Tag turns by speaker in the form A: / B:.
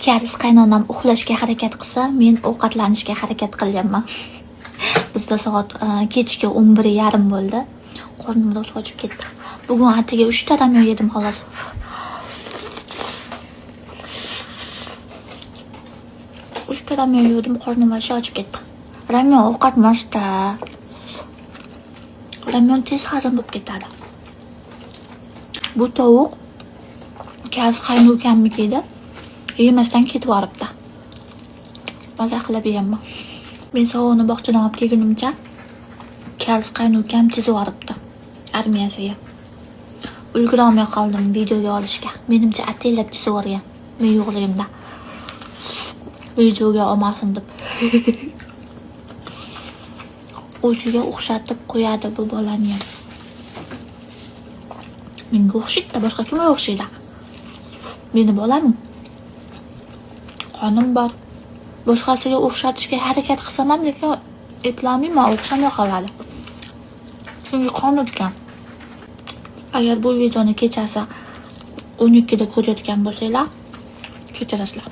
A: Karis qaynonam uxlashga harakat qilsa, men ovqatlanishga harakat qilyapman. Bizda soat kechki 11:30 bo'ldi. Qornim rosa ochib ketdi. Bugun atigi 3 ta ramyon yedim xolos. Ramyon yedim, qornim vashi ochib ketdi. Ramyon ovqat emasda. Ramyon tez hazm bo'lib ketadi. Bu tovuq Karis qaynukamiga edi. Yemasdan ketib yoribdi. Maza qilib yeyman. Men sovuqni bog'chadan olib kelgunimcha Karis qaynukam chizib yoribdi. Armiyasiga. Ulgurolmay qoldim videoga olishga. Menimcha ataylab chizib yorgan. Men yo'qligimda. Videoga olmasin deb. O'ziga o'xshatib qo'yadi bu bolani ham. Menga o'xshaydi, boshqa kimga o'xshaydi? Meni bolam. Qonim bor. Boshqasiga o'xshatishga harakat qilsam ham, lekin eplamayman, o'xshamay qoladi. Chunki qon o'tgan. Agar bu videoni kechasi 12 da ko'rayotgan bo'lsanglar, kechirasizlar.